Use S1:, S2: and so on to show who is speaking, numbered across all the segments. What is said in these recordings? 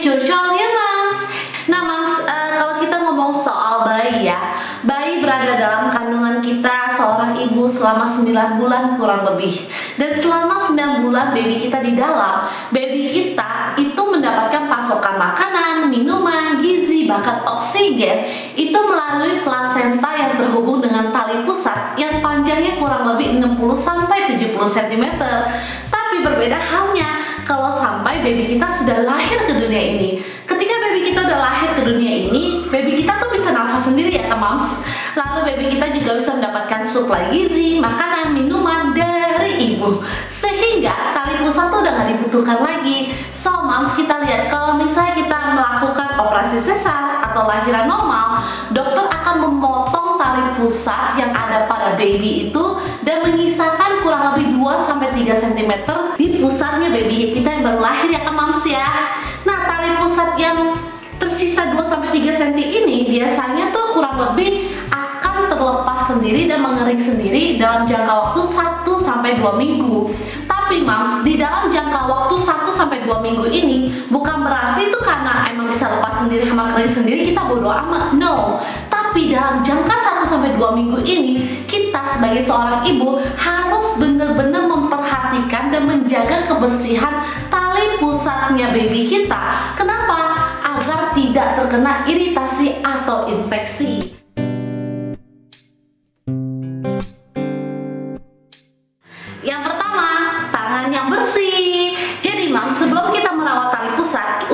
S1: curcol ya Mams. Nah Mams, kalau kita ngomong soal bayi ya, bayi berada dalam kandungan kita seorang ibu selama 9 bulan kurang lebih. Dan selama 9 bulan baby kita di dalam, baby kita itu mendapatkan pasokan makanan, minuman, gizi, bahkan oksigen itu melalui plasenta yang terhubung dengan tali pusat yang panjangnya kurang lebih 60-70 cm. Tapi berbeda halnya kalau sampai baby kita sudah lahir ke dunia ini. Ketika baby kita udah lahir ke dunia ini, baby kita tuh bisa nafas sendiri ya Mams. Lalu baby kita juga bisa mendapatkan suplai gizi, makanan, minuman dari ibu. Sehingga tali pusat tuh udah gak dibutuhkan lagi. So Mams, kita lihat kalau misalnya kita melakukan operasi sesar atau lahiran normal, dokter akan memotong tali pusat yang ada pada baby itu dan menyisakan kurang lebih 2-3 cm di pusatnya baby kita yang baru lahir ya Mams ya. Nah, tali pusat yang tersisa 2-3 cm ini biasanya tuh kurang lebih akan terlepas sendiri dan mengering sendiri dalam jangka waktu 1-2 minggu. Tapi Mams, di dalam jangka waktu 1-2 minggu ini bukan berarti itu karena emang bisa lepas sendiri sama kering sendiri kita bodo amat. No. Tapi dalam jangka 1-2 minggu ini kita sebagai seorang ibu harus benar-benar memperhatikan dan menjaga kebersihan tali pusatnya baby kita. Kenapa? Agar tidak terkena iritasi atau infeksi. Yang pertama, tangan yang bersih. Jadi Mam, sebelum kita merawat tali pusat,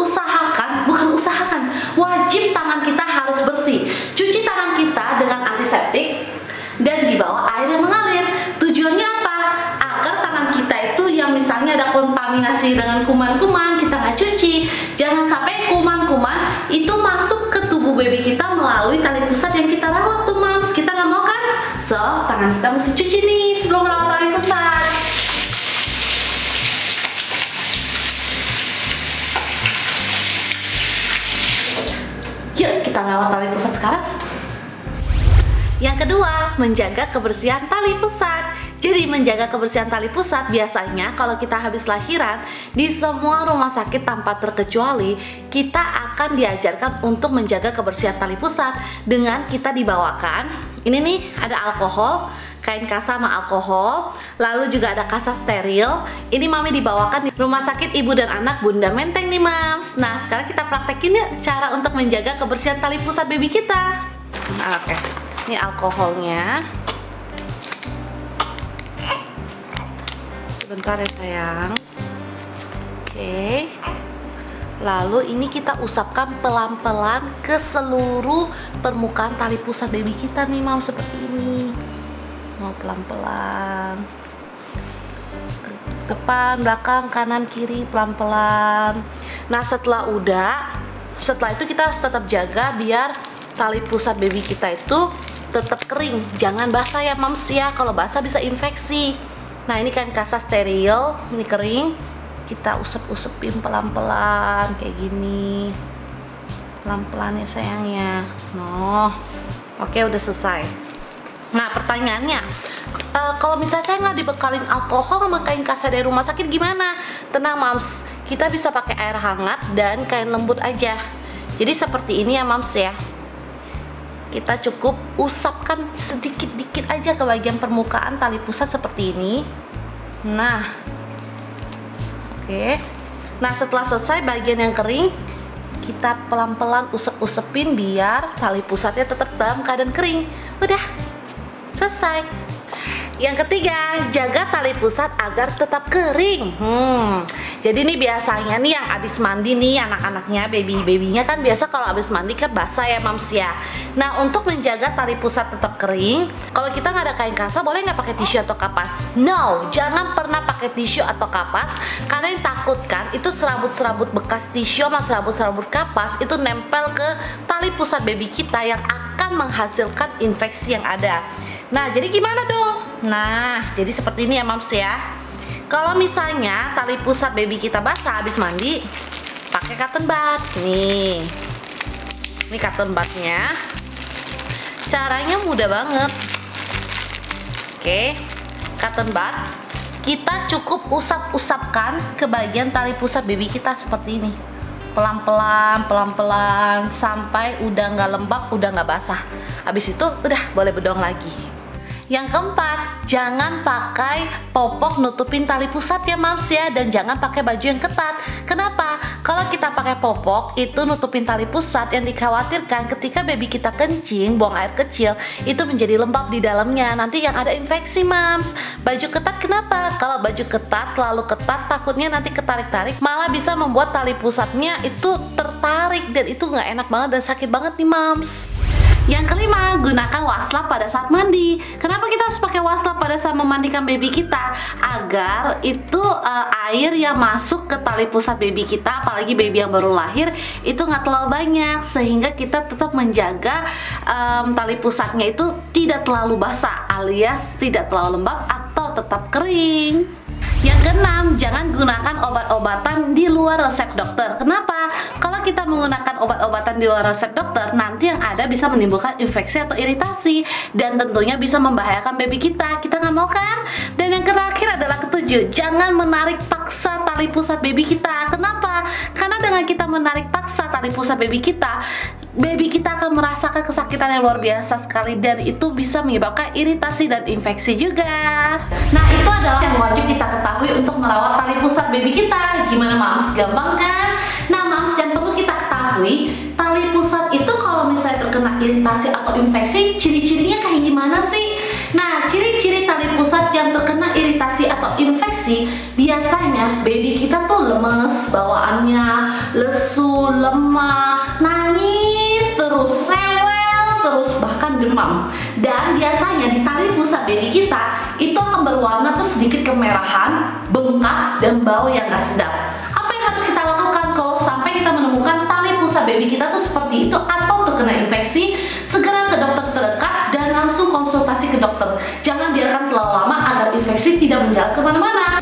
S1: wajib tangan kita harus bersih. Cuci tangan kita dengan antiseptik dan dibawa air yang mengalir. Tujuannya apa? Agar tangan kita itu yang misalnya ada kontaminasi dengan kuman-kuman, kita nggak cuci. Jangan sampai kuman-kuman itu masuk ke tubuh baby kita melalui tali pusat yang kita rawat tuh Mams. Kita nggak mau kan? So, tangan kita mesti cuci nih sebelum merawat tali pusat. Yuk kita rawat tali pusat sekarang. Yang kedua, menjaga kebersihan tali pusat. Jadi menjaga kebersihan tali pusat biasanya kalau kita habis lahiran di semua rumah sakit tanpa terkecuali kita akan diajarkan untuk menjaga kebersihan tali pusat dengan kita dibawakan ini nih, ada alkohol, kain kasa sama alkohol, lalu juga ada kasa steril. Ini Mami dibawakan di rumah sakit ibu dan anak Bunda Menteng nih Mams. Nah sekarang kita praktekin yuk cara untuk menjaga kebersihan tali pusat baby kita. Oke, ini alkoholnya. Sebentar ya sayang. Oke. Lalu ini kita usapkan pelan-pelan ke seluruh permukaan tali pusat baby kita nih Mam, seperti ini. Mau pelan-pelan. Depan, belakang, kanan, kiri, pelan-pelan. Nah setelah itu kita harus tetap jaga biar tali pusat baby kita itu tetap kering. Jangan basah ya Mams ya, kalau basah bisa infeksi. Nah ini kan kasa steril, ini kering. Kita usep-usepin pelan-pelan kayak gini. Pelan-pelan ya sayangnya. Noh. Oke, udah selesai. Nah pertanyaannya, kalau misalnya saya nggak dibekalin alkohol sama kain kasa dari rumah sakit gimana? Tenang Mams, kita bisa pakai air hangat dan kain lembut aja. Jadi seperti ini ya Mams ya. Kita cukup usapkan sedikit-dikit aja ke bagian permukaan tali pusat seperti ini. Nah, oke. Nah setelah selesai bagian yang kering, kita pelan-pelan usep-usepin biar tali pusatnya tetap dalam keadaan kering. Udah, selesai. Yang ketiga, jaga tali pusat agar tetap kering. Jadi nih biasanya nih yang abis mandi nih anak-anaknya, baby-babynya kan biasa kalau abis mandi kan basah ya Mams ya. Nah untuk menjaga tali pusat tetap kering, kalau kita nggak ada kain kasa boleh nggak pakai tisu atau kapas? No, jangan pernah pakai tisu atau kapas karena yang takutkan itu serabut-serabut bekas tisu sama serabut-serabut kapas itu nempel ke tali pusat baby kita yang akan menghasilkan infeksi yang ada. Nah jadi gimana dong? Nah jadi seperti ini ya Mams ya. Kalau misalnya tali pusat baby kita basah habis mandi, pakai cotton bud. Nih, ini cotton budnya. Caranya mudah banget. Oke, cotton bud kita cukup usap-usapkan ke bagian tali pusat baby kita seperti ini. pelan-pelan sampai udah nggak lembab, udah nggak basah. Habis itu udah boleh bedong lagi. Yang keempat, jangan pakai popok nutupin tali pusat ya mams ya, dan jangan pakai baju yang ketat. Kenapa? Kalau kita pakai popok itu nutupin tali pusat, yang dikhawatirkan ketika baby kita kencing, buang air kecil, itu menjadi lembab di dalamnya, nanti yang ada infeksi mams. Baju ketat kenapa? Kalau baju ketat terlalu ketat, takutnya nanti ketarik-tarik, malah bisa membuat tali pusatnya itu tertarik, dan itu nggak enak banget dan sakit banget nih mams. Yang kelima, gunakan wastafel pada saat mandi. Kenapa kita harus pakai wastafel pada saat memandikan baby kita? Agar itu air yang masuk ke tali pusat baby kita, apalagi baby yang baru lahir, itu nggak terlalu banyak, sehingga kita tetap menjaga tali pusatnya itu tidak terlalu basah, alias tidak terlalu lembab atau tetap kering. Yang keenam, jangan gunakan obat-obatan di luar resep dokter. Kenapa? Kalau kita menggunakan obat-obatan di luar resep dokter, nanti yang ada bisa menimbulkan infeksi atau iritasi, dan tentunya bisa membahayakan baby kita. Kita nggak mau kan? Dan yang terakhir adalah ketujuh, jangan menarik paksa tali pusat baby kita. Kenapa? Karena dengan kita menarik paksa tali pusat baby kita akan merasakan kesakitan yang luar biasa sekali, dan itu bisa menyebabkan iritasi dan infeksi juga. Nah, itu adalah yang wajib kita ketahui untuk merawat tali pusat baby kita. Gimana mams? Gampang kan? Nah mams, yang perlu kita ketahui, tali pusat itu kalau misalnya terkena iritasi atau infeksi, ciri-cirinya kayak gimana sih? Nah, ciri-ciri tali pusat yang terkena iritasi atau infeksi, biasanya baby kita tuh lemes bawaannya, lesu, lemah, nangis terus, rewel terus, bahkan demam. Dan biasanya di tali pusat baby kita itu akan berwarna tuh sedikit kemerahan, bengkak, dan bau yang gak sedap. Apa yang harus kita lakukan kalau sampai kita menemukan tali pusat baby kita tuh seperti itu atau terkena infeksi? Segera ke dokter terdekat dan langsung konsultasi ke dokter. Jangan biarkan terlalu lama agar infeksi tidak menjalar kemana-mana.